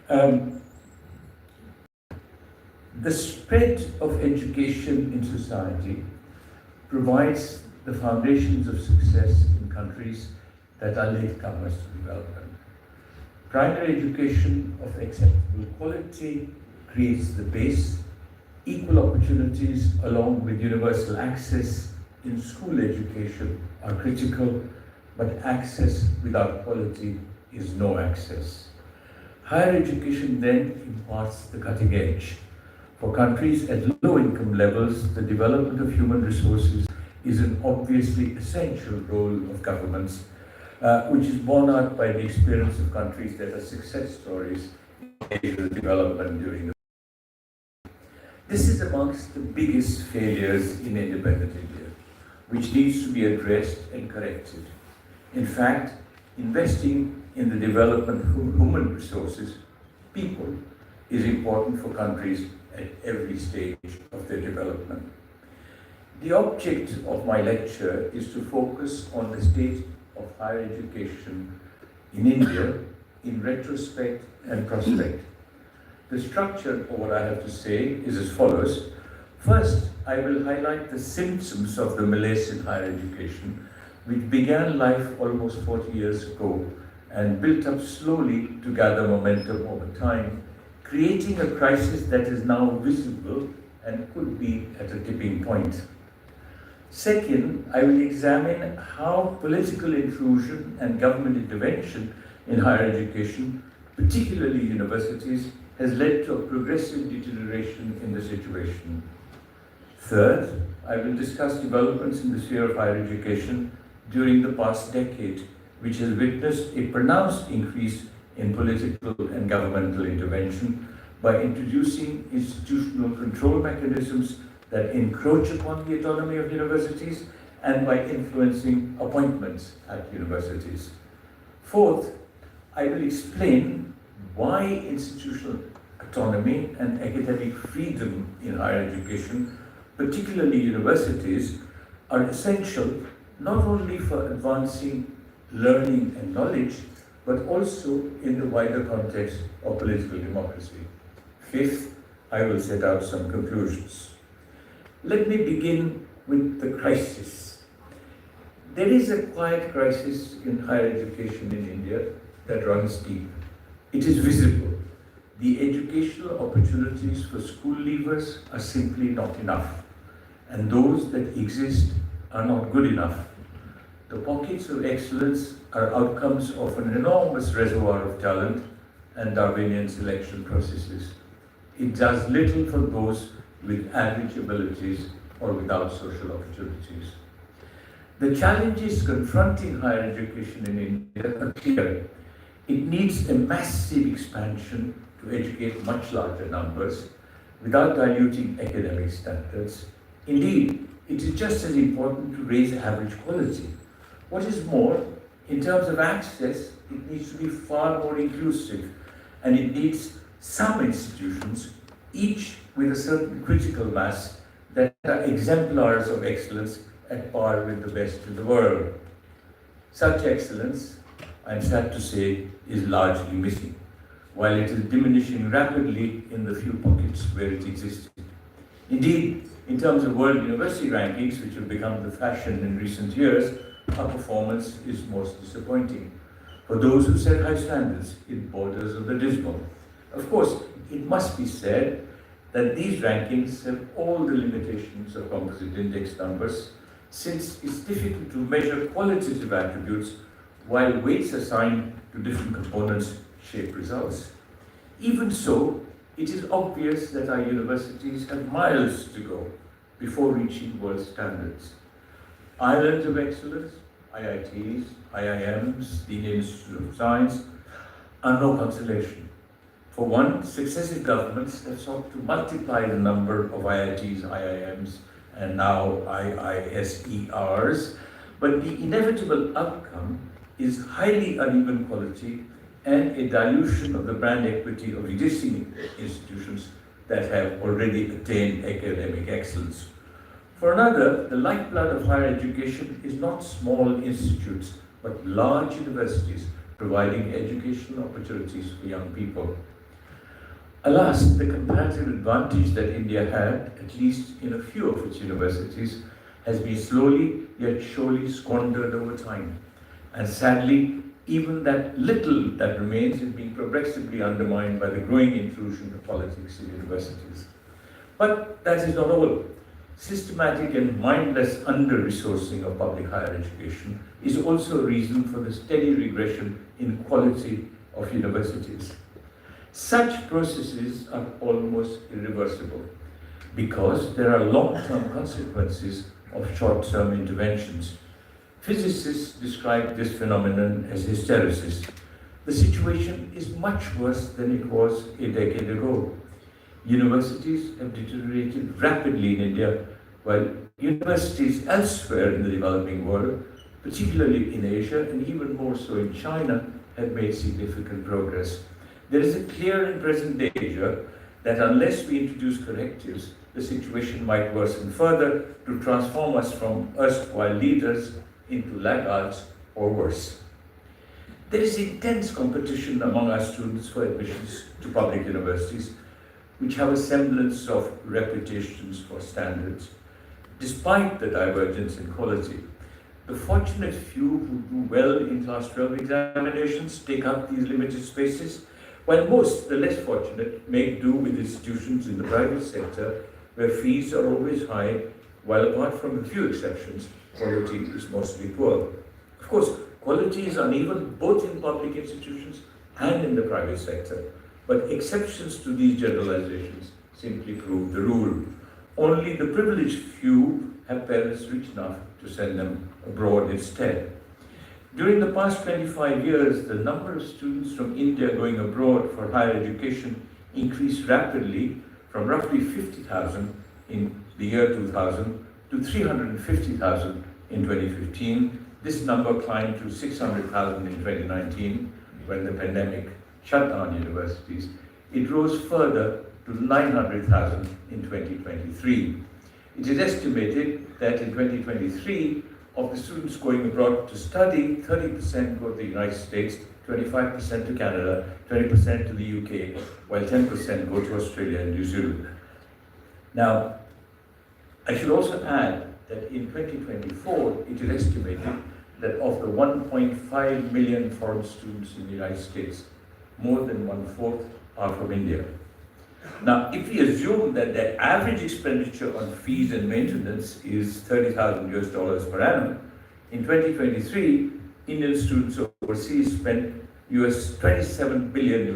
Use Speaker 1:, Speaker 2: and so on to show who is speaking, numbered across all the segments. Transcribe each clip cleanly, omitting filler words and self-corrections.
Speaker 1: Um, the spread of education in society provides the foundations of success in countries that are latecomers to development. Primary education of acceptable quality creates the base. Equal opportunities along with universal access in school education are critical, but access without quality is no access. Higher education then imparts the cutting edge. For countries at low income levels, the development of human resources is an obviously essential role of governments, which is borne out by the experience of countries that are success stories in the development during the. This is amongst the biggest failures in independent India, which needs to be addressed and corrected. In fact, investing in the development of human resources, people, is important for countries at every stage of their development. The object of my lecture is to focus on the state of higher education in India in retrospect and prospect. The structure of what I have to say is as follows. First, I will highlight the symptoms of the malaise in higher education, which began life almost 40 years ago and built up slowly to gather momentum over time, creating a crisis that is now visible and could be at a tipping point. Second, I will examine how political intrusion and government intervention in higher education, particularly universities, has led to a progressive deterioration in the situation. Third, I will discuss developments in the sphere of higher education during the past decade, which has witnessed a pronounced increase in political and governmental intervention by introducing institutional control mechanisms that encroach upon the autonomy of universities and by influencing appointments at universities. Fourth, I will explain why institutional autonomy and academic freedom in higher education, particularly universities, are essential not only for advancing learning and knowledge, but also in the wider context of political democracy. Fifth, I will set out some conclusions. Let me begin with the crisis. There is a quiet crisis in higher education in India that runs deep. It is visible. The educational opportunities for school leavers are simply not enough, and those that exist are not good enough. The pockets of excellence are outcomes of an enormous reservoir of talent and Darwinian selection processes. It does little for those with average abilities or without social opportunities. The challenges confronting higher education in India are clear. It needs a massive expansion to educate much larger numbers without diluting academic standards. Indeed, it is just as important to raise average quality. What is more, in terms of access, it needs to be far more inclusive, and it needs some institutions, each with a certain critical mass, that are exemplars of excellence at par with the best in the world. Such excellence, I'm sad to say, is largely missing, while it is diminishing rapidly in the few pockets where it existed. Indeed, in terms of world university rankings, which have become the fashion in recent years, our performance is most disappointing. For those who set high standards, it borders on the dismal. Of course, it must be said that these rankings have all the limitations of composite index numbers, since it's difficult to measure qualitative attributes while weights assigned to different components shape results. Even so, it is obvious that our universities have miles to go before reaching world standards. Islands of excellence, IITs, IIMs, the Indian Institute of Science, are no consolation. For one, successive governments have sought to multiply the number of IITs, IIMs, and now IISERs, but the inevitable outcome is highly uneven quality and a dilution of the brand equity of existing institutions that have already attained academic excellence. For another, the lifeblood of higher education is not small institutes, but large universities providing educational opportunities for young people. Alas, the comparative advantage that India had, at least in a few of its universities, has been slowly yet surely squandered over time. And sadly, even that little that remains is being progressively undermined by the growing intrusion of politics in universities. But that is not all. Systematic and mindless under-resourcing of public higher education is also a reason for the steady regression in quality of universities. Such processes are almost irreversible because there are long-term consequences of short-term interventions. Physicists describe this phenomenon as hysteresis. The situation is much worse than it was a decade ago. Universities have deteriorated rapidly in India, while universities elsewhere in the developing world, particularly in Asia and even more so in China, have made significant progress. There is a clear and present danger that unless we introduce correctives, the situation might worsen further to transform us from erstwhile leaders into laggards or worse. There is intense competition among our students for admissions to public universities, which have a semblance of reputations for standards. Despite the divergence in quality, the fortunate few who do well in Class 12 examinations take up these limited spaces, while most, the less fortunate, make do with institutions in the private sector where fees are always high, while apart from a few exceptions, quality is mostly poor. Of course, quality is uneven both in public institutions and in the private sector, but exceptions to these generalizations simply prove the rule. Only the privileged few have parents rich enough to send them abroad instead. During the past 25 years, the number of students from India going abroad for higher education increased rapidly from roughly 50,000 in the year 2000 to 350,000 in 2015. This number climbed to 600,000 in 2019 when the pandemic shut down universities. It rose further to 900,000 in 2023. It is estimated that in 2023, of the students going abroad to study, 30% go to the United States, 25% to Canada, 20% to the UK, while 10% go to Australia and New Zealand. Now, I should also add that in 2024, it is estimated that of the 1.5 million foreign students in the United States, more than 1/4 are from India. Now, if we assume that the average expenditure on fees and maintenance is $30,000 per annum, in 2023, Indian students overseas spent $27 billion,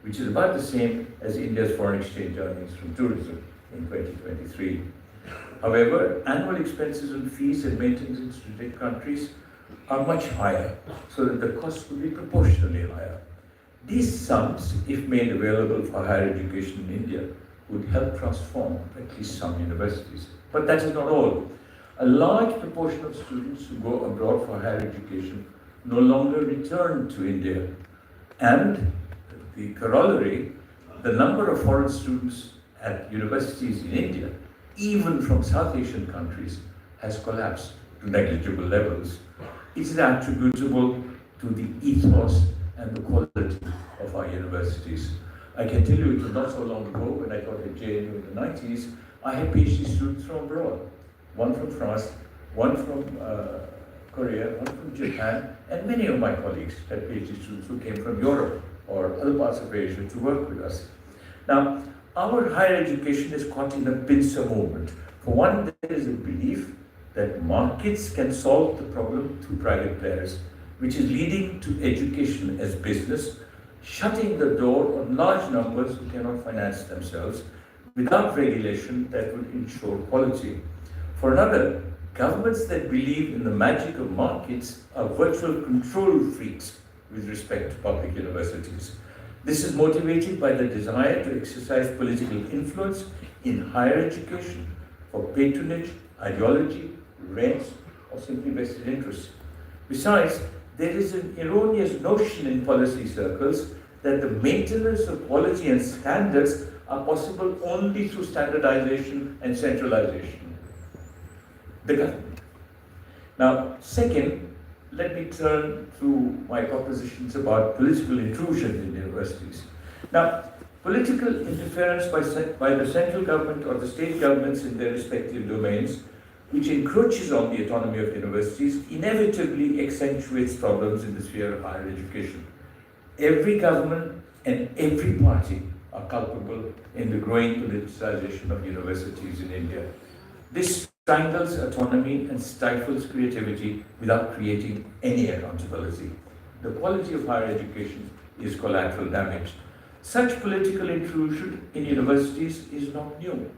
Speaker 1: which is about the same as India's foreign exchange earnings from tourism in 2023. However, annual expenses on fees and maintenance in strategic countries are much higher, so that the cost will be proportionally higher. These sums, if made available for higher education in India, would help transform at least some universities. But that is not all. A large proportion of students who go abroad for higher education no longer return to India. And the corollary, the number of foreign students at universities in India, even from South Asian countries, has collapsed to negligible levels. It is attributable to the ethos and the quality of our universities. I can tell you it was not so long ago when I taught at JNU in the 90s, I had PhD students from abroad, one from France, one from Korea, one from Japan, and many of my colleagues had PhD students who came from Europe or other parts of Asia to work with us. Now, our higher education is caught in a pincer movement. For one, there is a belief that markets can solve the problem through private players, which is leading to education as business, shutting the door on large numbers who cannot finance themselves without regulation that will ensure quality. For another, governments that believe in the magic of markets are virtual control freaks with respect to public universities. This is motivated by the desire to exercise political influence in higher education for patronage, ideology, rents, or simply vested interests. Besides, there is an erroneous notion in policy circles that the maintenance of quality and standards are possible only through standardization and centralization. The government. Now, second, let me turn to my propositions about political intrusion in universities. Now, Political interference by the central government or the state governments in their respective domains, which encroaches on the autonomy of universities, inevitably accentuates problems in the sphere of higher education. Every government and every party are culpable in the growing politicization of universities in India. This strangles autonomy and stifles creativity without creating any accountability. The quality of higher education is collateral damage. Such political intrusion in universities is not new.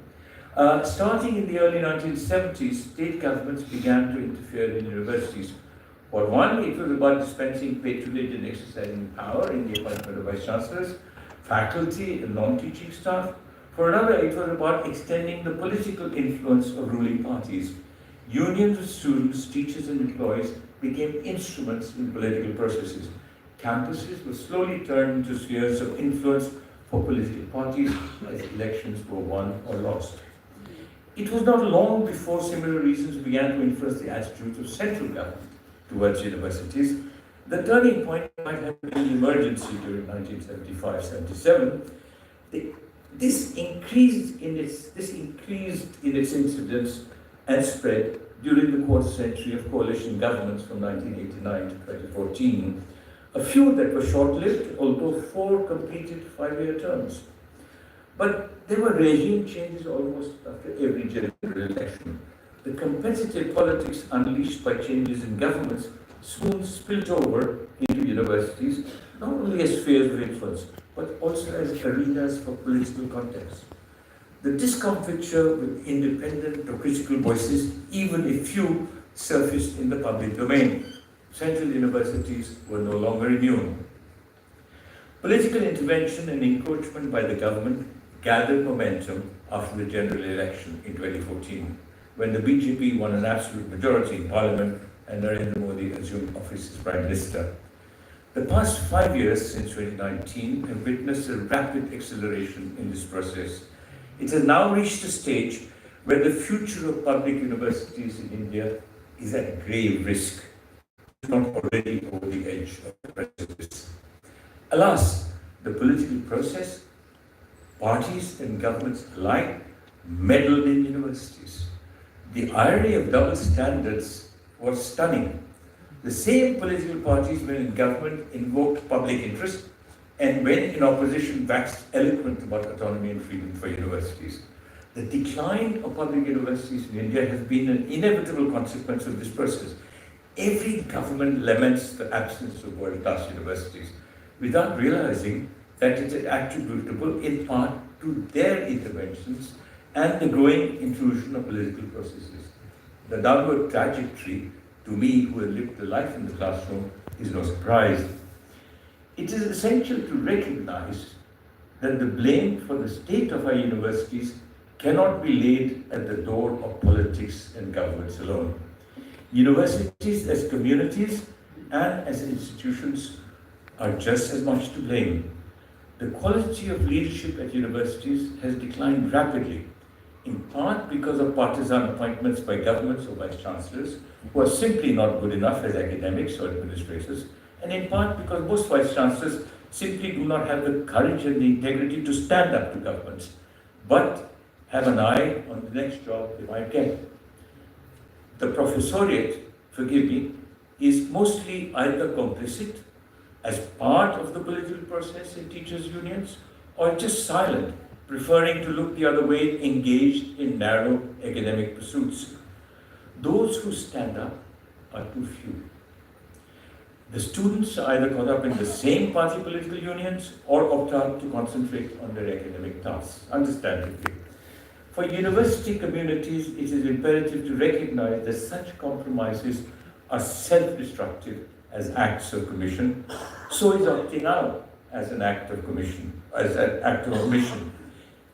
Speaker 1: Starting in the early 1970s, state governments began to interfere in universities. For one, it was about dispensing patronage and exercising power in the appointment of vice chancellors, faculty and non-teaching staff. For another, it was about extending the political influence of ruling parties. Unions of students, teachers and employees became instruments in political processes. Campuses were slowly turned into spheres of influence for political parties as elections were won or lost. It was not long before similar reasons began to influence the attitudes of central government towards universities. The turning point might have been the emergency during 1975-77. This increased in its incidence and spread during the quarter century of coalition governments from 1989 to 2014. A few that were short-lived, although 4 completed 5-year terms. But there were regime changes almost after every general election. The competitive politics unleashed by changes in governments soon spilled over into universities, not only as spheres of influence, but also as arenas for political contest. The discomfiture with independent or critical voices, even if few, surfaced in the public domain. Central universities were no longer immune. Political intervention and encroachment by the government gathered momentum after the general election in 2014, when the BJP won an absolute majority in parliament and Narendra Modi assumed office as Prime Minister. The past 5 years since 2019 have witnessed a rapid acceleration in this process. It has now reached a stage where the future of public universities in India is at grave risk, if not already over the edge of the precipice. Alas, the political process, parties and governments alike meddled in universities. The irony of double standards was stunning. The same political parties, when in government, invoked public interest, and when in opposition, waxed eloquent about autonomy and freedom for universities. The decline of public universities in India has been an inevitable consequence of this process. Every government laments the absence of world-class universities, without realizing that it is attributable in part to their interventions and the growing intrusion of political processes. The downward trajectory, to me, who have lived a life in the classroom, is no surprise. It is essential to recognize that the blame for the state of our universities cannot be laid at the door of politics and governments alone. Universities as communities and as institutions are just as much to blame. The quality of leadership at universities has declined rapidly, in part because of partisan appointments by governments or vice chancellors who are simply not good enough as academics or administrators, and in part because most vice chancellors simply do not have the courage and the integrity to stand up to governments, but have an eye on the next job they might get. The professoriate, forgive me, is mostly either complicit as part of the political process in teachers' unions, or just silent, preferring to look the other way, engaged in narrow academic pursuits. Those who stand up are too few. The students are either caught up in the same party political unions or opt out to concentrate on their academic tasks, understandably. For university communities, it is imperative to recognize that such compromises are self-destructive as acts of commission. So is opting out as an act of commission, as an act of omission.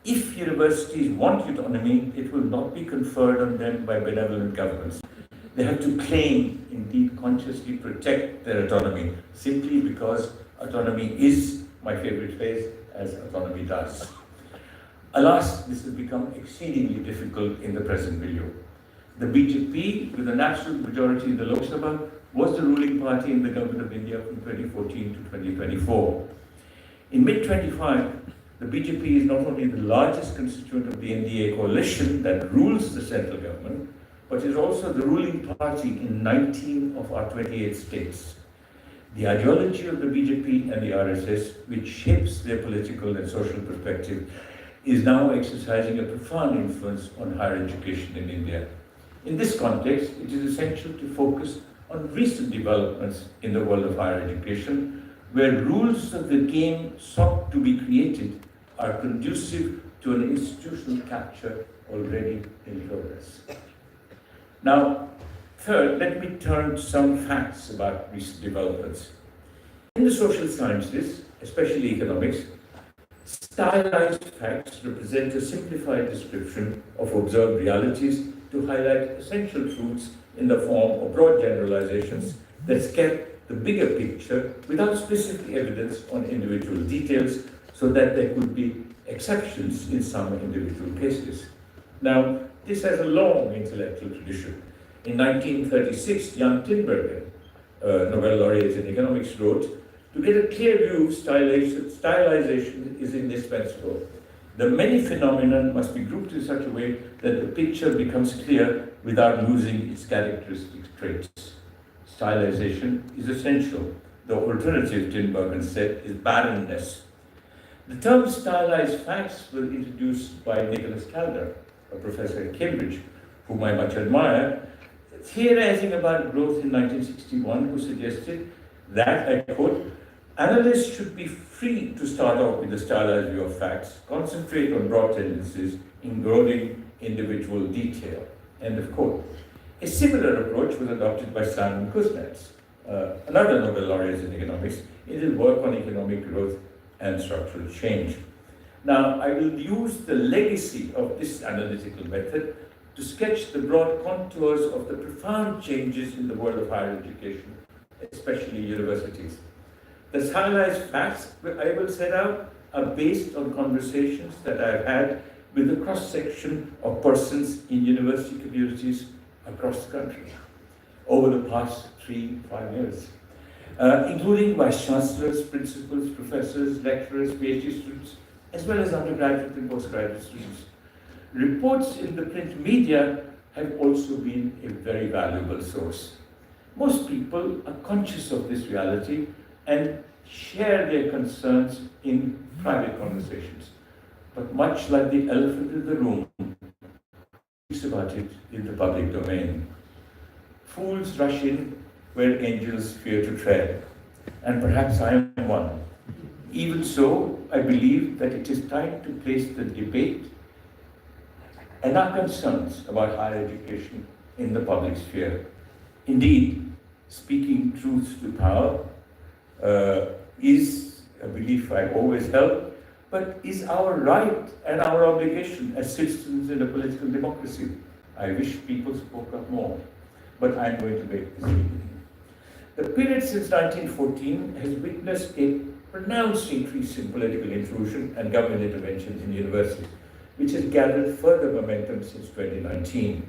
Speaker 1: If universities want autonomy, it will not be conferred on them by benevolent governments. They have to claim, indeed consciously protect their autonomy, simply because autonomy is, my favorite phrase, as autonomy does. Alas, this has become exceedingly difficult in the present milieu. The BJP, with an absolute majority in the Lok Sabha, was the ruling party in the government of India from 2014 to 2024. In mid-25, the BJP is not only the largest constituent of the NDA coalition that rules the central government, but is also the ruling party in 19 of our 28 states. The ideology of the BJP and the RSS, which shapes their political and social perspective, is now exercising a profound influence on higher education in India. In this context, it is essential to focus on recent developments in the world of higher education, where rules of the game sought to be created are conducive to an institutional capture already in progress. Now, third, let me turn to some facts about recent developments. In the social sciences, especially economics, stylized facts represent a simplified description of observed realities to highlight essential truths in the form of broad generalizations that scan the bigger picture without specific evidence on individual details, so that there could be exceptions in some individual cases. Now, this has a long intellectual tradition. In 1936, Jan Tinbergen, Nobel laureate in economics, wrote, "To get a clear view of stylization is indispensable. The many phenomena must be grouped in such a way that the picture becomes clear without losing its characteristic traits. Stylization is essential. The alternative," Tinbergen said, "is barrenness." The term stylized facts were introduced by Nicholas Calder, a professor at Cambridge, whom I much admire, theorizing about growth in 1961, who suggested that, I quote, "Analysts should be free to start off with a stylized view of facts, concentrate on broad tendencies, ignoring individual detail." End of quote. A similar approach was adopted by Simon Kuznets, another Nobel laureate in economics, in his work on economic growth and structural change. Now, I will use the legacy of this analytical method to sketch the broad contours of the profound changes in the world of higher education, especially universities. The stylized facts I will set out are based on conversations that I've had with a cross-section of persons in university communities across the country over the past 3-5 years, including vice chancellors, principals, professors, lecturers, PhD students, as well as undergraduate and postgraduate students. Reports in the print media have also been a very valuable source. Most people are conscious of this reality and share their concerns in private conversations. But much like the elephant in the room, speaks about it in the public domain. Fools rush in where angels fear to tread, and perhaps I am one. Even so, I believe that it is time to place the debate and our concerns about higher education in the public sphere. Indeed, speaking truth to power is a belief I've always held, but is our right and our obligation as citizens in a political democracy. I wish people spoke up more, but I'm going to make this beginning. The period since 1914 has witnessed a pronounced increase in political intrusion and government intervention in universities, which has gathered further momentum since 2019.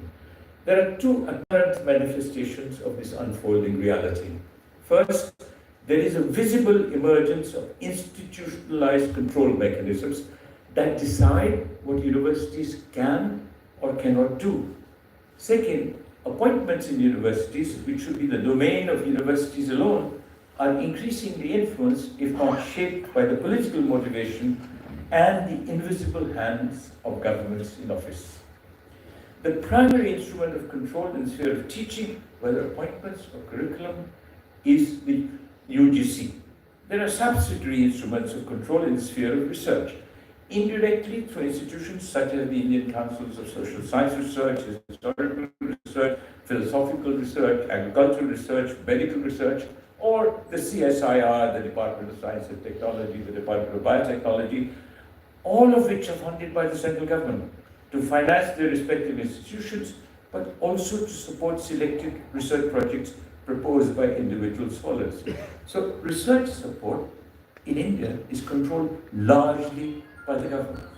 Speaker 1: There are two apparent manifestations of this unfolding reality. First, there is a visible emergence of institutionalized control mechanisms that decide what universities can or cannot do. Second, appointments in universities, which should be the domain of universities alone, are increasingly influenced, if not shaped, by the political motivation and the invisible hands of governments in office. The primary instrument of control in the sphere of teaching, whether appointments or curriculum, is the UGC. There are subsidiary instruments of control in the sphere of research, indirectly through institutions such as the Indian Councils of Social Science Research, Historical Research, Philosophical Research, Agricultural Research, Medical Research, or the CSIR, the Department of Science and Technology, the Department of Biotechnology, all of which are funded by the central government to finance their respective institutions, but also to support selected research projects proposed by individual scholars. So research support in India is controlled largely by the government.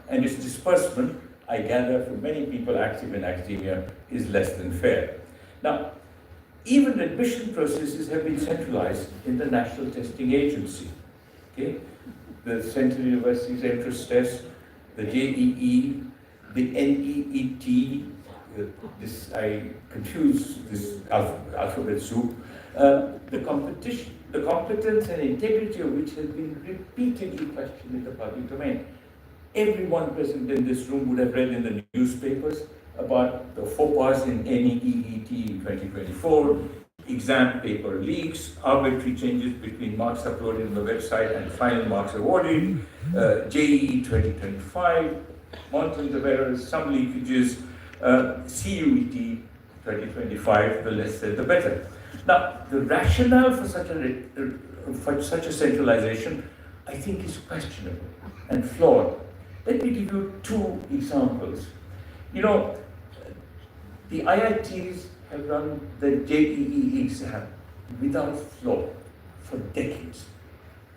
Speaker 1: And its disbursement, I gather from many people active in academia, is less than fair. Now, even admission processes have been centralized in the National Testing Agency. Okay? the Central University's entrance test, the JEE, the NEET, I confuse this alphabet soup, the competence and integrity of which has been repeatedly questioned in the public domain. Everyone present in this room would have read in the newspapers about the faux pas in NEET in 2024, exam paper leaks, arbitrary changes between marks uploaded on the website and final marks awarded, JEE 2025, mountains of errors, some leakages, CUET 2025, the less said the better. Now, the rationale for such a centralization, I think, is questionable and flawed. Let me give you two examples. You know, the IITs have run the JEE exam without flaw for decades,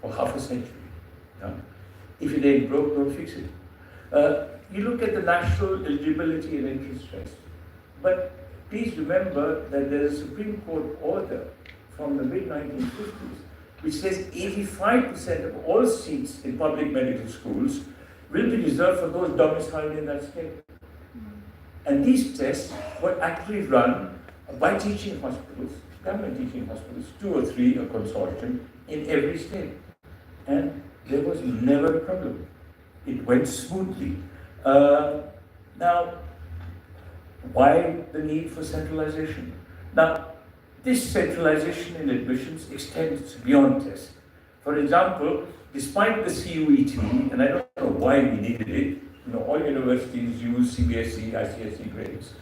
Speaker 1: for half a century. Yeah? If it ain't broke, don't fix it. You look at the national eligibility and entrance test, but please remember that there is a Supreme Court order from the mid-1950s which says 85% of all seats in public medical schools will be reserved for those domiciled in that state. And these tests were actually run by teaching hospitals, government teaching hospitals, 2 or 3, a consortium, in every state. And there was never a problem. It went smoothly. Now, why the need for centralization? Now, this centralization in admissions extends beyond tests. For example, despite the CUET, and I don't know why we needed it, you know, all universities use CBSE, ICSE grades,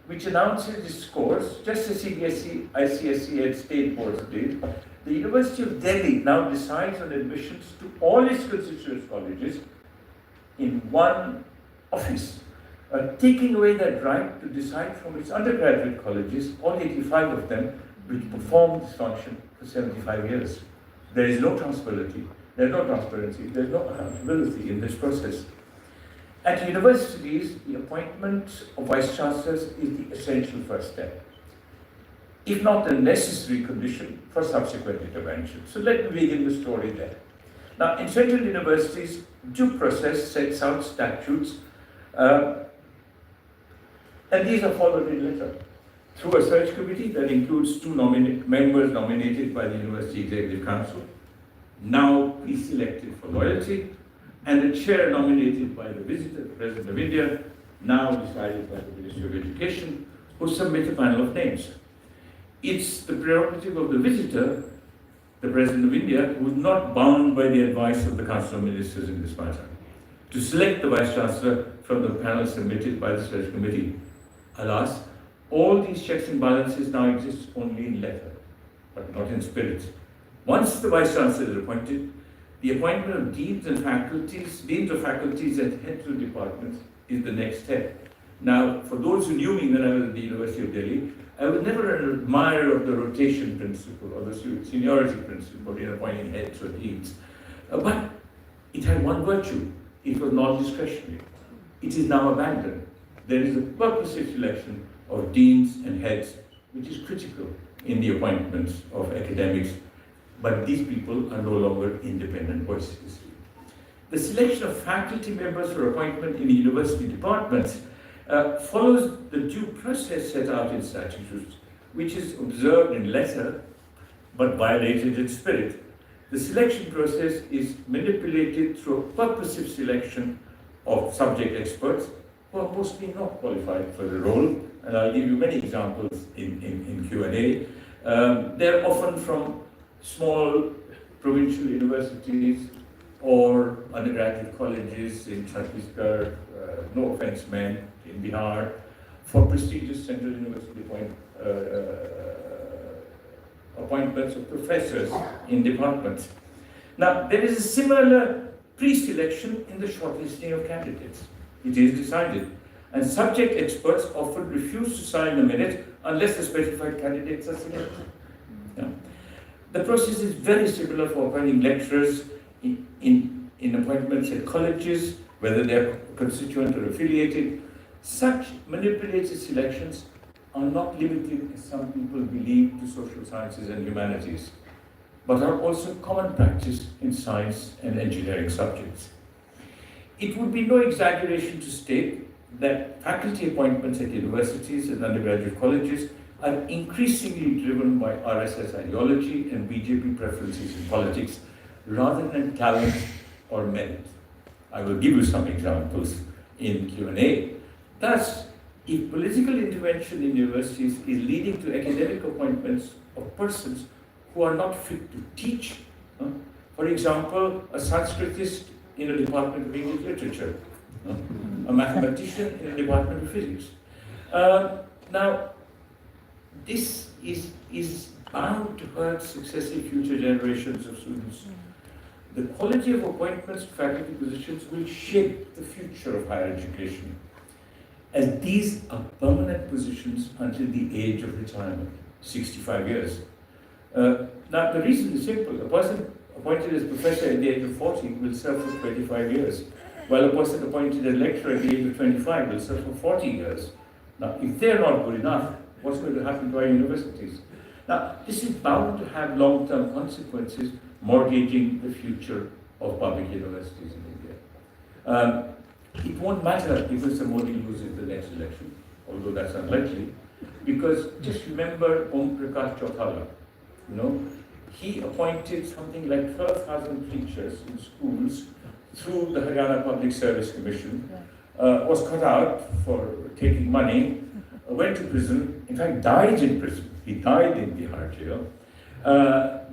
Speaker 1: which announces its scores, just as CBSE, ICSE and state boards did. The University of Delhi now decides on admissions to all its constituent colleges in one office, taking away that right to decide from its undergraduate colleges, all 85 of them, which performed this function for 75 years. There is no transparency, there's no accountability in this process. At universities, the appointment of vice chancellors is the essential first step, if not a necessary condition for subsequent intervention. So let me begin the story there. Now, in central universities, due process sets out statutes, and these are followed in letter through a search committee that includes 2 members nominated by the University Executive Council, now pre-selected for loyalty, and a chair nominated by the visitor, the President of India, now decided by the Ministry of Education, who submit a panel of names. It's the prerogative of the visitor, the President of India, who is not bound by the advice of the Council of Ministers in this matter, to select the Vice Chancellor from the panel submitted by the search committee. Alas, all these checks and balances now exist only in letter, but not in spirit. Once the Vice Chancellor is appointed, the appointment of deans of faculties and heads of departments is the next step. Now, for those who knew me when I was at the University of Delhi, I was never an admirer of the rotation principle or the seniority principle in appointing heads or deans. But it had one virtue. It was non-discretionary. It is now abandoned. There is a purposive selection of deans and heads, which is critical in the appointments of academics, but these people are no longer independent voices. The selection of faculty members for appointment in university departments follows the due process set out in statutes, which is observed in letter but violated in spirit. The selection process is manipulated through a purposive selection of subject experts who are mostly not qualified for the role, and I'll give you many examples in Q&A. They're often from small provincial universities or undergraduate colleges in Chhattisgarh, no offense meant, in Bihar, for prestigious central university appointments of professors in departments. Now, there is a similar pre-selection in the shortlisting of candidates. It is decided, and subject experts often refuse to sign the minute unless the specified candidates are selected. Yeah. The process is very similar for appointing lecturers in appointments at colleges, whether they are constituent or affiliated. Such manipulated selections are not limited, as some people believe, to social sciences and humanities. but are also common practice in science and engineering subjects. It would be no exaggeration to state that faculty appointments at universities and undergraduate colleges are increasingly driven by RSS ideology and BJP preferences in politics rather than talent or merit. I will give you some examples in Q&A. Thus, if political intervention in universities is leading to academic appointments of persons who are not fit to teach, for example, a Sanskritist in a department of English literature, a mathematician in a department of physics. Now, this is bound to hurt successive future generations of students. The quality of appointments to faculty positions will shape the future of higher education, as these are permanent positions until the age of retirement, 65 years. Now, the reason is simple. A person appointed as professor at the age of 40 will serve for 25 years, while a person appointed as lecturer at the age of 25 will serve for 40 years. Now, if they're not good enough, what's going to happen to our universities? Now, this is bound to have long-term consequences, mortgaging the future of public universities in India. It won't matter if Mr. Modi loses the next election, although that's unlikely, because just remember Om Prakash Chautala. He appointed something like 12,000 teachers in schools through the Haryana Public Service Commission, was cut out for taking money, went to prison, in fact died in prison. He died in Bihar jail.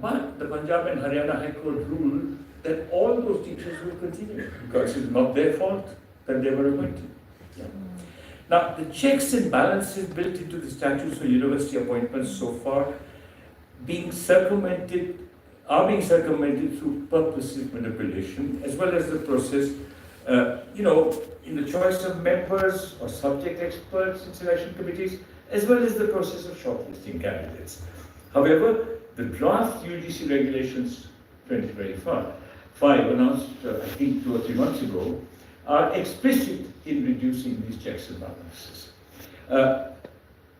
Speaker 1: But the Punjab and Haryana High Court ruled that all those teachers will continue because it's not their fault that they were appointed. Yeah. Now, the checks and balances built into the statutes for university appointments so far are being circumvented through purposive manipulation, as well as the process, in the choice of members or subject experts in selection committees, as well as the process of shortlisting candidates. However, the draft UGC regulations 2025 announced, I think 2 or 3 months ago, are explicit in reducing these checks and balances.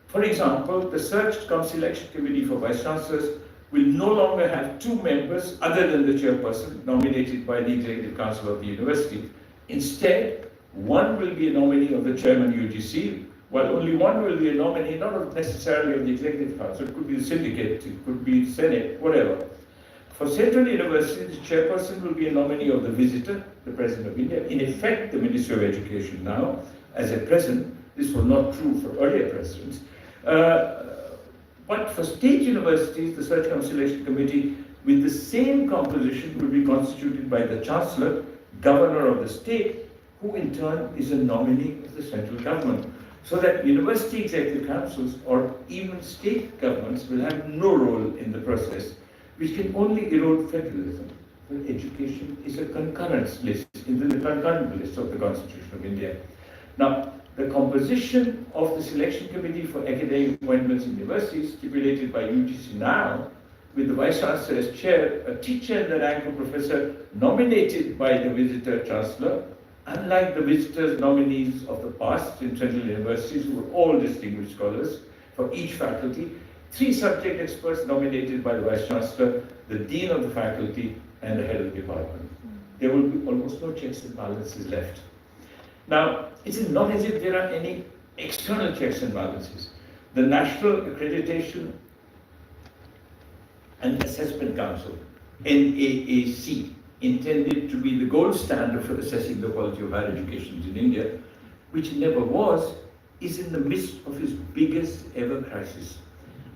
Speaker 1: For example, the search cum selection committee for vice chancellors will no longer have 2 members other than the chairperson nominated by the executive council of the university. Instead, one will be a nominee of the chairman UGC, while only one will be a nominee, not necessarily of the executive council. It could be the syndicate, it could be the senate, whatever. For central universities, the chairperson will be a nominee of the visitor, the President of India, in effect the Minister of Education now. As at present, this was not true for earlier presidents. But for state universities, the Search cum Selection Committee with the same composition will be constituted by the Chancellor, Governor of the state, who in turn is a nominee of the central government. So that university executive councils or even state governments will have no role in the process, which can only erode federalism. Well, education is a concurrence list, in the concurrent list of the Constitution of India. Now, the composition of the selection committee for academic appointments in universities, stipulated by UGC now, with the Vice Chancellor as chair, a teacher in the rank of professor nominated by the visitor chancellor, unlike the visitors' nominees of the past in central universities, who were all distinguished scholars for each faculty, 3 subject experts nominated by the Vice Chancellor, the Dean of the faculty, and the head of the department. There will be almost no checks and balances left. Now, it is not as if there are any external checks and balances. The National Accreditation and Assessment Council, NAAC, intended to be the gold standard for assessing the quality of higher education in India, which it never was, is in the midst of its biggest ever crisis.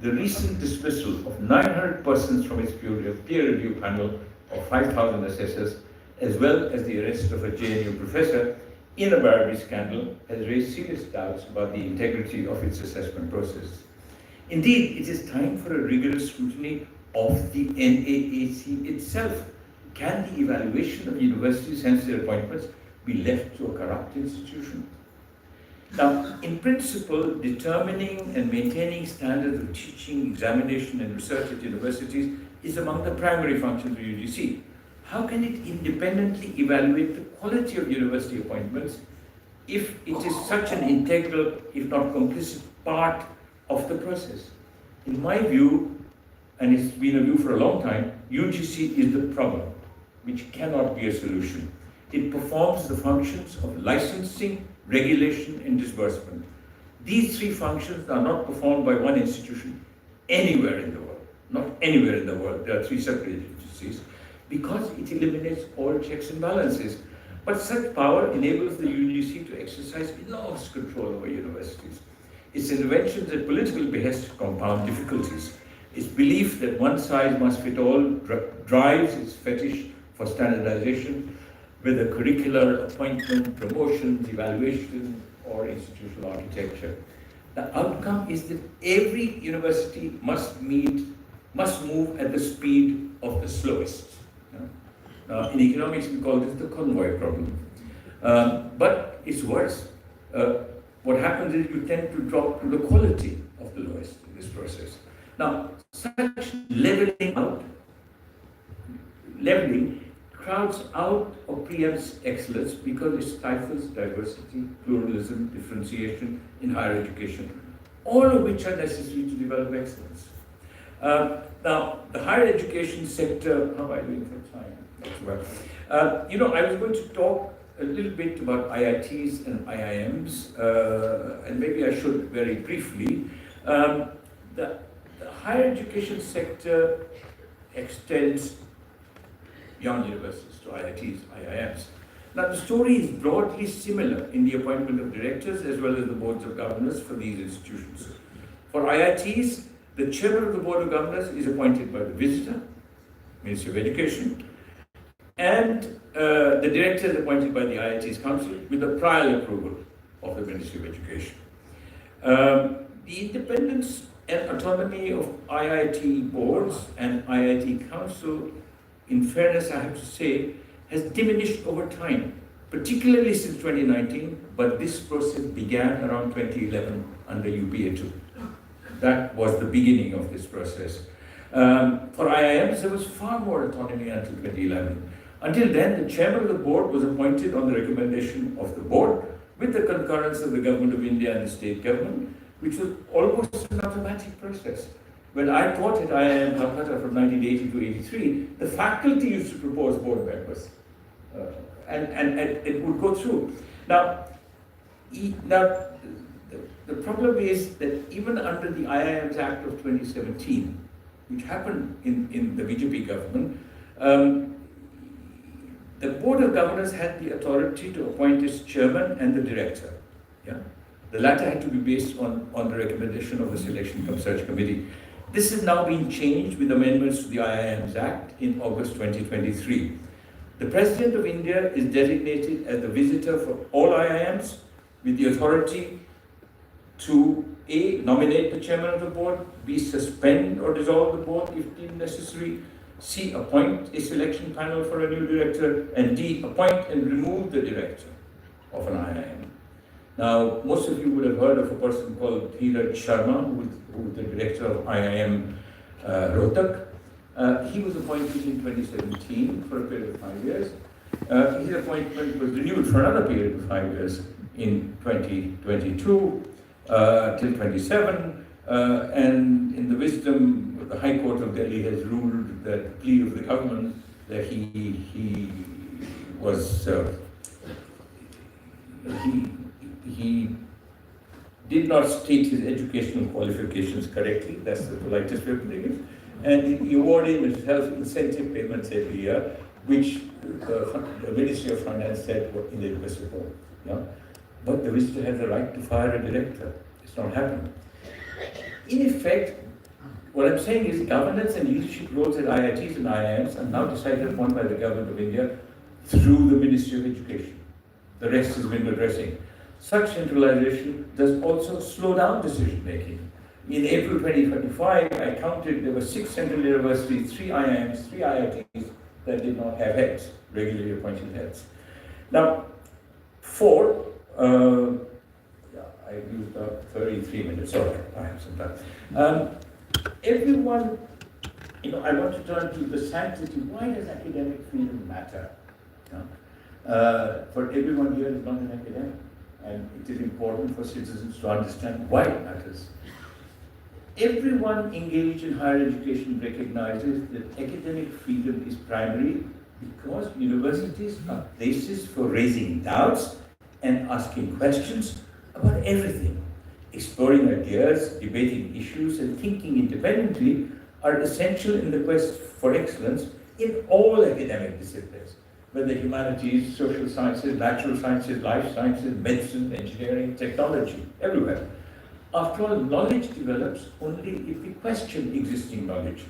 Speaker 1: The recent dismissal of 900 persons from its peer review panel of 5,000 assessors, as well as the arrest of a JNU professor in a bribery scandal, has raised serious doubts about the integrity of its assessment process. Indeed, it is time for a rigorous scrutiny of the NAAC itself. Can the evaluation of universities, hence their appointments, be left to a corrupt institution? Now, in principle, determining and maintaining standards of teaching, examination, and research at universities is among the primary functions of UGC. How can it independently evaluate the quality of university appointments if it is such an integral, if not complicit, part of the process? In my view, and it's been a view for a long time, UGC is the problem, which cannot be a solution. It performs the functions of licensing, regulation, and disbursement. These three functions are not performed by one institution anywhere in the world. Not anywhere in the world. There are three separate agencies, because it eliminates all checks and balances. But such power enables the UGC to exercise enormous control over universities. Its interventions at political behest compound difficulties. Its belief that one size must fit all drives its fetish for standardization, whether curricular, appointment, promotions, evaluation, or institutional architecture. The outcome is that every university must move at the speed of the slowest. Now, in economics, we call this the convoy problem. But it's worse. What happens is you tend to drop to the quality of the lowest in this process. Now, such leveling crowds out or preempts excellence because it stifles diversity, pluralism, differentiation in higher education, all of which are necessary to develop excellence. Now, the higher education sector, how am I doing for time? I was going to talk a little bit about IITs and IIMs, and maybe I should very briefly. The higher education sector extends beyond universities to IITs, IIMs. Now, the story is broadly similar in the appointment of directors as well as the boards of governors for these institutions. For IITs, the chairman of the board of governors is appointed by the visitor, Ministry of Education, and the director is appointed by the IIT's council with the prior approval of the Ministry of Education. The independence and autonomy of IIT boards and IIT council, in fairness, I have to say, has diminished over time, particularly since 2019, but this process began around 2011 under UPA 2. That was the beginning of this process. For IIMs, there was far more autonomy until 2011. Until then, the chairman of the board was appointed on the recommendation of the board with the concurrence of the Government of India and the state government, which was almost an automatic process. When I taught at IIM Calcutta from 1980 to 83, the faculty used to propose board members, and it would go through. Now, the problem is that even under the IIMs Act of 2017, which happened in the BJP government, the Board of Governors had the authority to appoint its chairman and the director. Yeah? The latter had to be based on the recommendation of the Selection Cum Search Committee. This has now been changed with amendments to the IIMs Act in August 2023. The President of India is designated as the visitor for all IIMs with the authority to A, nominate the chairman of the board, B, suspend or dissolve the board if deemed necessary, C, appoint a selection panel for a new director, and D, appoint and remove the director of an IIM. Now, most of you would have heard of a person called Dheeraj Sharma, who was the director of IIM Rohtak. He was appointed in 2017 for a period of 5 years. His appointment was renewed for another period of 5 years in 2022 till 27, and in the wisdom, the High Court of Delhi has ruled that the plea of the government that he did not state his educational qualifications correctly, that's the politest way of putting it, and he awarded him self-incentive payments every year, which the Ministry of Finance said were inadmissible. Yeah? But the visitor has the right to fire a director. It's not happening. In effect, what I'm saying is governance and leadership roles at IITs and IIMs are now decided upon by the Government of India through the Ministry of Education. The rest is window dressing. Such centralization does also slow down decision making. In April 2025, I counted there were 6 central universities, 3 IIMs, 3 IITs that did not have heads, regularly appointed heads. Now, 4, I used up 33 minutes, sorry, I have some time. Everyone, I want to turn to the sanctity. Why does academic freedom matter? For everyone here is not an academic, and it is important for citizens to understand why it matters. Everyone engaged in higher education recognizes that academic freedom is primary because universities are places for raising doubts and asking questions about everything. Exploring ideas, debating issues, and thinking independently are essential in the quest for excellence in all academic disciplines, whether humanities, social sciences, natural sciences, life sciences, medicine, engineering, technology, everywhere. After all, knowledge develops only if we question existing knowledge.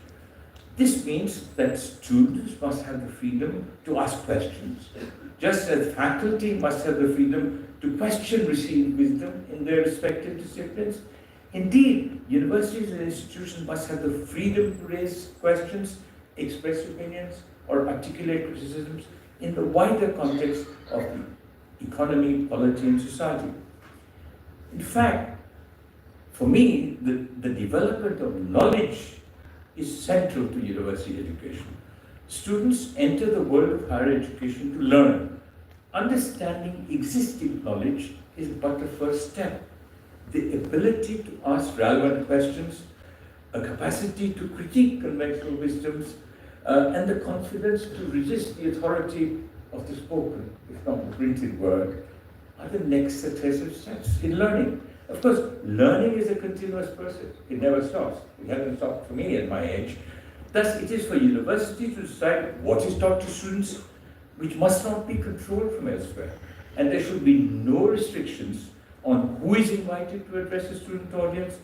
Speaker 1: This means that students must have the freedom to ask questions, just as faculty must have the freedom to question received wisdom in their respective disciplines. Indeed, universities and institutions must have the freedom to raise questions, express opinions, or articulate criticisms in the wider context of the economy, polity, and society. In fact, for me, the development of knowledge is central to university education. Students enter the world of higher education to learn. Understanding existing knowledge is but the first step. The ability to ask relevant questions, a capacity to critique conventional wisdoms, and the confidence to resist the authority of the spoken, if not the printed word, are the next successive steps in learning. Of course, learning is a continuous process. It never stops. It hasn't stopped for me at my age. Thus, it is for universities to decide what is taught to students, which must not be controlled from elsewhere. And there should be no restrictions on who is invited to address a student audience.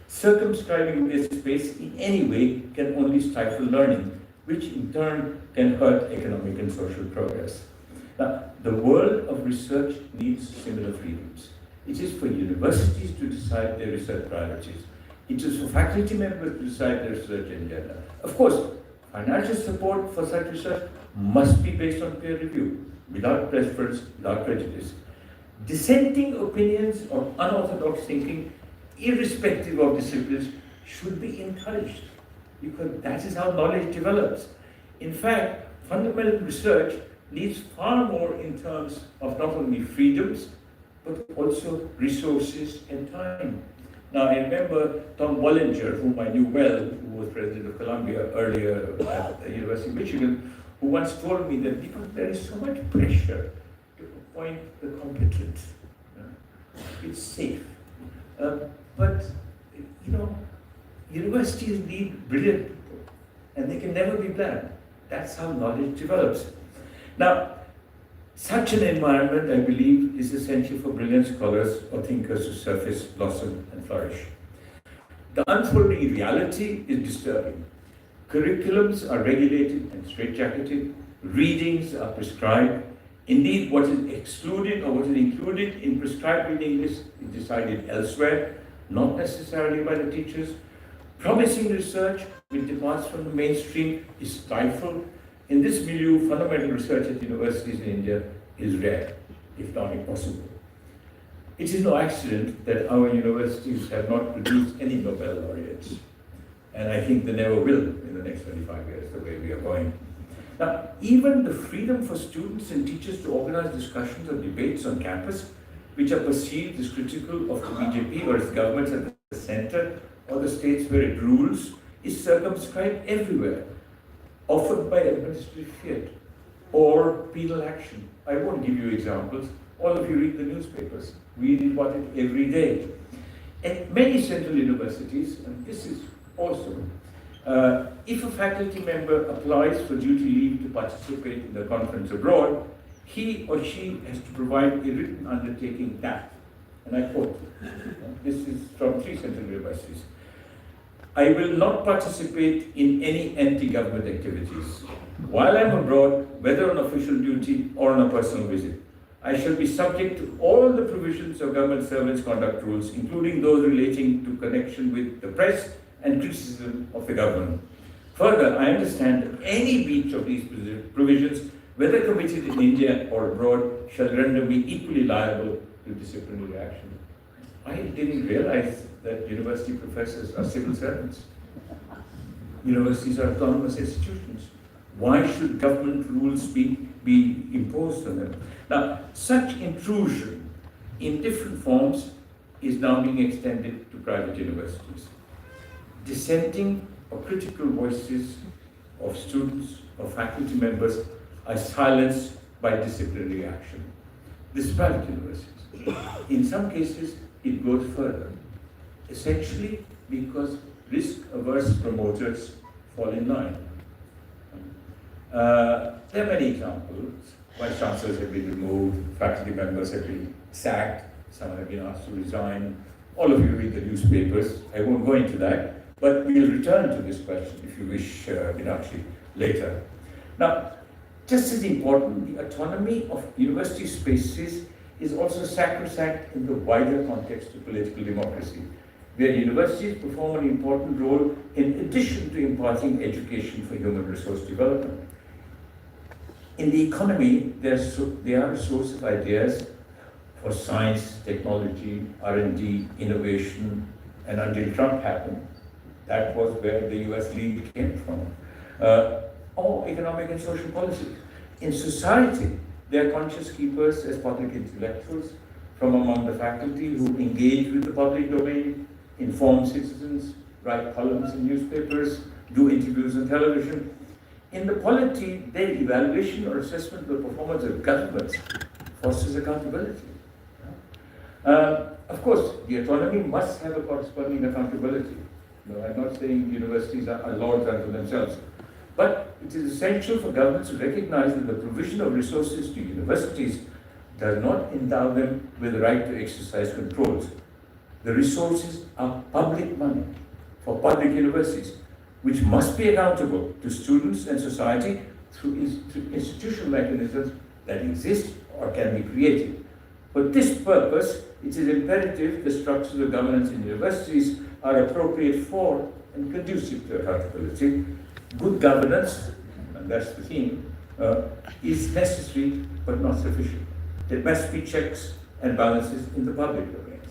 Speaker 1: Circumscribing this space in any way can only stifle learning, which in turn can hurt economic and social progress. Now, the world of research needs similar freedoms. It is for universities to decide their research priorities. It is for faculty members to decide their research agenda. Of course, financial support for such research must be based on peer review, without preference, without prejudice. Dissenting opinions or unorthodox thinking, irrespective of disciplines, should be encouraged, because that is how knowledge develops. In fact, fundamental research needs far more in terms of not only freedoms, but also resources and time. Now, I remember Tom Bollinger, whom I knew well, who was president of Columbia earlier at the University of Michigan, who once told me that because there is so much pressure to appoint the competent, it's safe. But, universities need brilliant people, and they can never be bland. That's how knowledge develops. Now, such an environment, I believe, is essential for brilliant scholars or thinkers to surface, blossom, and flourish. The unfolding reality is disturbing. Curriculums are regulated and straitjacketed. Readings are prescribed. Indeed, what is excluded or what is included in prescribed reading lists is decided elsewhere, not necessarily by the teachers. Promising research, which departs from the mainstream, is stifled. In this milieu, fundamental research at universities in India is rare, if not impossible. It is no accident that our universities have not produced any Nobel laureates, and I think they never will in the next 25 years, the way we are going. Now, even the freedom for students and teachers to organize discussions or debates on campus, which are perceived as critical of the BJP or its governments at the center or the states where it rules, is circumscribed everywhere, often by administrative fiat or penal action. I won't give you examples. All of you read the newspapers. We read about it every day. At many central universities, and this is awesome, if a faculty member applies for duty leave to participate in the conference abroad, he or she has to provide a written undertaking that, and I quote, this is from 3 central universities, I will not participate in any anti-government activities. While I am abroad, whether on official duty or on a personal visit, I shall be subject to all the provisions of government servants' conduct rules, including those relating to connection with the press and criticism of the government. Further, I understand that any breach of these provisions, whether committed in India or abroad, shall render me equally liable to disciplinary action. I didn't realize that university professors are civil servants. Universities are autonomous institutions. Why should government rules be imposed on them? Now, such intrusion in different forms is now being extended to private universities. dissenting or critical voices of students or faculty members are silenced by disciplinary action. This is private universities. In some cases, it goes further, essentially because risk-averse promoters fall in line. There are many examples. Vice chancellors have been removed, faculty members have been sacked, some have been asked to resign. All of you read the newspapers. I won't go into that, but we'll return to this question if you wish, Meenakshi, later. Now, just as important, the autonomy of university spaces is also sacrosanct in the wider context of political democracy, where universities perform an important role in addition to imparting education for human resource development. In the economy, they are a source of ideas for science, technology, R&D, innovation, and until Trump happened, that was where the US lead came from, or economic and social policy. In society, they are conscious keepers as public intellectuals from among the faculty who engage with the public domain, inform citizens, write columns in newspapers, do interviews on television. In the polity, their evaluation or assessment of the performance of governments fosters accountability. Of course, the autonomy must have a corresponding accountability. No, I'm not saying universities are lords unto themselves, but it is essential for governments to recognize that the provision of resources to universities does not endow them with the right to exercise controls. The resources are public money for public universities, which must be accountable to students and society through institutional mechanisms that exist or can be created. For this purpose, it is imperative the structures of governance in universities are appropriate for and conducive to accountability. Good governance, and that's the theme, is necessary but not sufficient. There must be checks and balances in the public domain.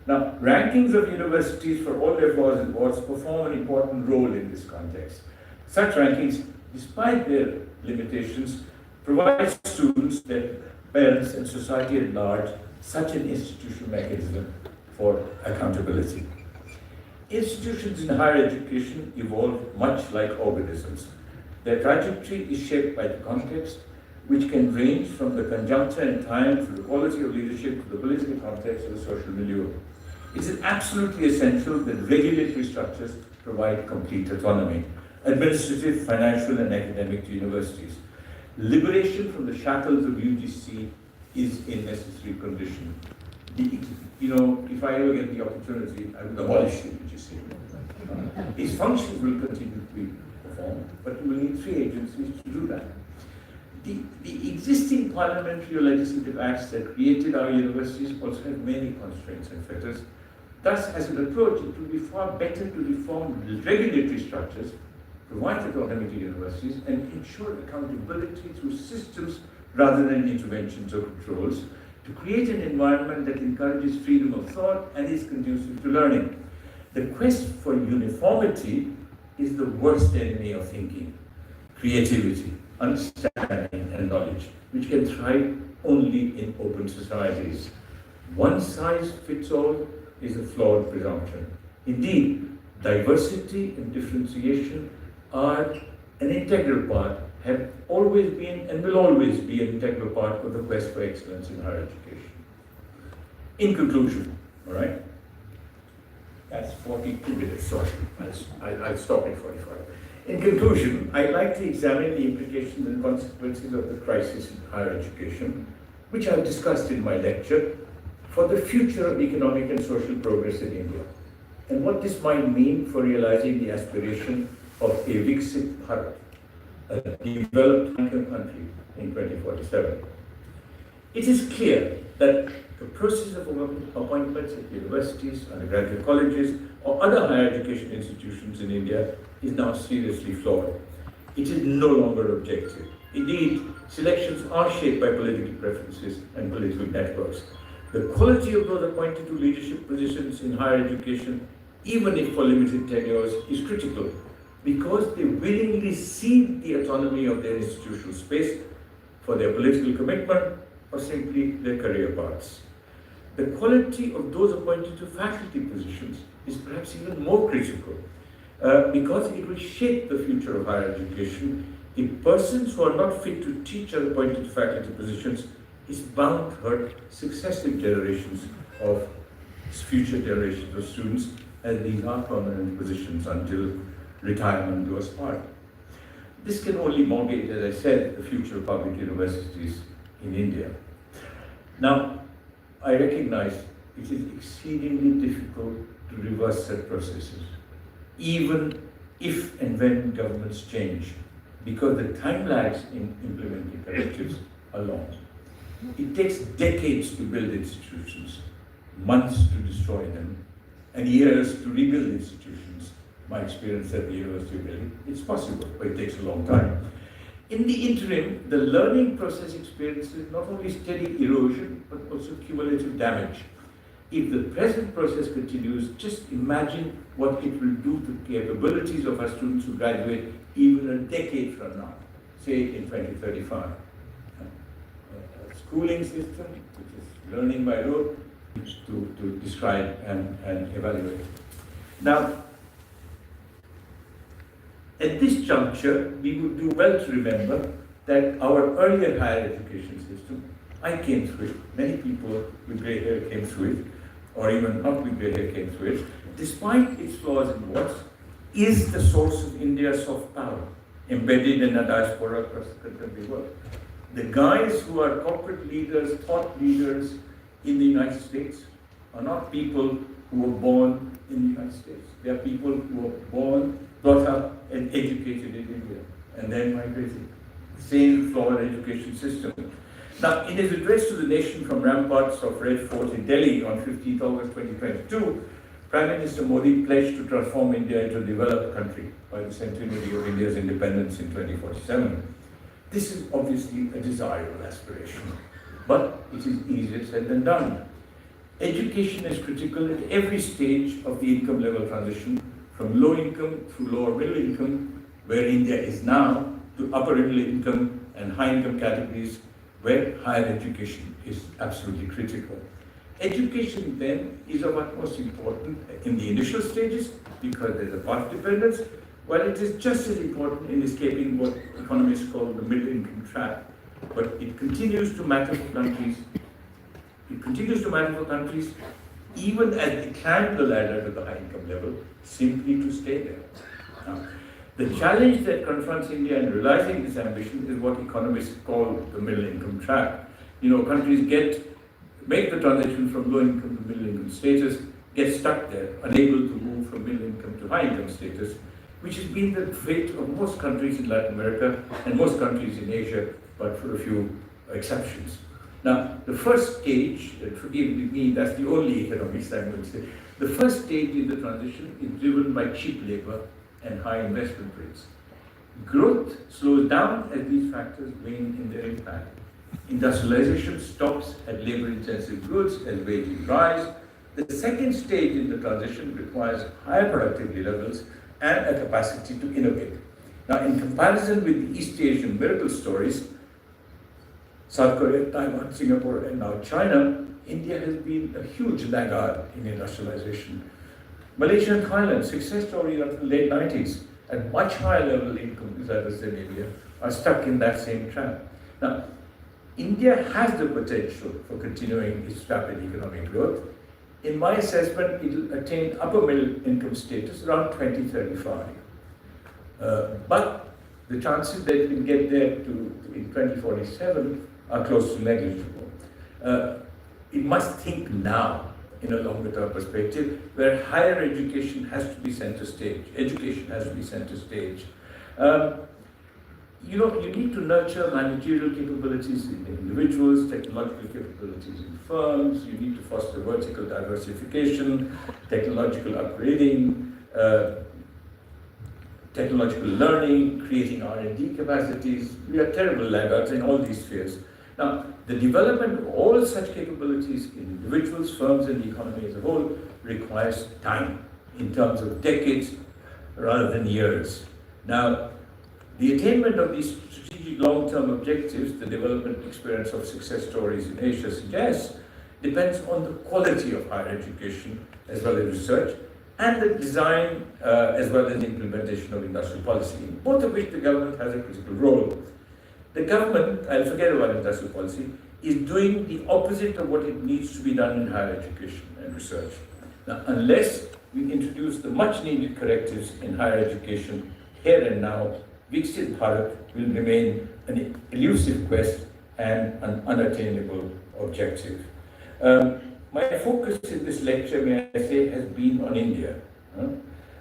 Speaker 1: Now, rankings of universities for all their flaws and warts perform an important role in this context. Such rankings, despite their limitations, provide students, their parents, and society at large such an institutional mechanism for accountability. Institutions in higher education evolve much like organisms. Their trajectory is shaped by the context, which can range from the conjuncture and time to the quality of leadership to the political context of the social milieu. It is absolutely essential that regulatory structures provide complete autonomy, administrative, financial, and academic to universities. Liberation from the shackles of UGC is a necessary condition. If I ever get the opportunity, I will abolish the UGC. Its functions will continue to be performed, but we will need 3 agencies to do that. The existing parliamentary or legislative acts that created our universities also have many constraints and fetters. Thus, as an approach, it would be far better to reform regulatory structures, provide autonomy to universities, and ensure accountability through systems rather than interventions or controls, to create an environment that encourages freedom of thought and is conducive to learning. The quest for uniformity is the worst enemy of thinking, creativity, understanding, and knowledge, which can thrive only in open societies. One size fits all is a flawed presumption. Indeed, diversity and differentiation are an integral part, have always been and will always be an integral part of the quest for excellence in higher education. In conclusion, all right, that's 42 minutes, sorry, I'll stop at 45. In conclusion, I'd like to examine the implications and consequences of the crisis in higher education, which I've discussed in my lecture, for the future of economic and social progress in India, and what this might mean for realizing the aspiration of a Viksit Bharat, a developed country in 2047. It is clear that the process of appointments at universities, undergraduate colleges, or other higher education institutions in India is now seriously flawed. It is no longer objective. Indeed, selections are shaped by political preferences and political networks. The quality of those appointed to leadership positions in higher education, even if for limited tenures, is critical because they willingly cede the autonomy of their institutional space for their political commitment or simply their career paths. The quality of those appointed to faculty positions is perhaps even more critical because it will shape the future of higher education. If persons who are not fit to teach are appointed to faculty positions, is bound to hurt successive generations of future generations of students, as these are permanent positions until retirement do us part. This can only mortgage, as I said, the future of public universities in India. Now, I recognize it is exceedingly difficult to reverse such processes, even if and when governments change, because the time lags in implementing directives are long. It takes decades to build institutions, months to destroy them, and years to rebuild institutions. My experience at the University of Delhi, it's possible, but it takes a long time. In the interim, the learning process experiences not only steady erosion, but also cumulative damage. If the present process continues, just imagine what it will do to the capabilities of our students who graduate even a decade from now, say in 2035. A schooling system, which is learning by rote, to describe and evaluate. Now, at this juncture, we would do well to remember that our earlier higher education system, I came through it, many people with grey hair came through it, or even not with grey hair came through it, despite its flaws and warts, is the source of India's soft power, embedded in a diaspora across the contemporary world. The guys who are corporate leaders, thought leaders in the United States are not people who were born in the United States. They are people who were born, brought up, and educated in India, and then migrated. Same flawed education system. Now, in his address to the nation from ramparts of Red Fort in Delhi on 15th August 2022, Prime Minister Modi pledged to transform India into a developed country by the centenary of India's independence in 2047. This is obviously a desirable aspiration, but it is easier said than done. Education is critical at every stage of the income level transition, from low income through lower middle income, where India is now, to upper middle income and high income categories, where higher education is absolutely critical. Education then is of utmost importance in the initial stages because there's a path dependence, while it is just as important in escaping what economists call the middle income trap. But it continues to matter for countries. It continues to matter for countries even as they climb the ladder to the high income level, simply to stay there. Now, the challenge that confronts India in realizing this ambition is what economists call the middle income trap. Countries make the transition from low income to middle income status, get stuck there, unable to move from middle income to high income status, which has been the fate of most countries in Latin America and most countries in Asia, but for a few exceptions. Now, the first stage, forgive me, that's the only economics I'm going to say, the first stage in the transition is driven by cheap labor and high investment rates. Growth slows down as these factors wane in their impact. Industrialization stops at labor-intensive goods as wages rise. The second stage in the transition requires higher productivity levels and a capacity to innovate. Now, in comparison with the East Asian miracle stories, South Korea, Taiwan, Singapore, and now China, India has been a huge laggard in industrialization. Malaysia and Thailand, success stories until the late 90s, at much higher level income levels than India, are stuck in that same trap. Now, India has the potential for continuing its rapid economic growth. In my assessment, it will attain upper middle income status around 2035. But the chances that it will get there in 2047 are close to negligible. It must think now in a longer term perspective, where higher education has to be center stage. Education has to be center stage. You need to nurture managerial capabilities in individuals, technological capabilities in firms. You need to foster vertical diversification, technological upgrading, technological learning, creating R&D capacities. We are terrible laggards in all these spheres. Now, the development of all such capabilities in individuals, firms, and the economy as a whole requires time in terms of decades rather than years. Now, the attainment of these strategic long-term objectives, the development experience of success stories in Asia suggests, depends on the quality of higher education as well as research and the design as well as the implementation of industrial policy, in both of which the government has a critical role. The government, I'll forget about industrial policy, is doing the opposite of what it needs to be done in higher education and research. Now, unless we introduce the much needed correctives in higher education here and now, Viksit Bharat will remain an elusive quest and an unattainable objective. My focus in this lecture, may I say, has been on India.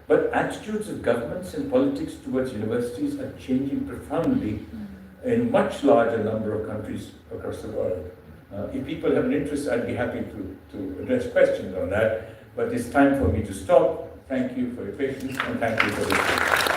Speaker 1: But attitudes of governments and politics towards universities are changing profoundly in much larger number of countries across the world. If people have an interest, I'd be happy to address questions on that, but it's time for me to stop. Thank you for your patience and thank you for listening.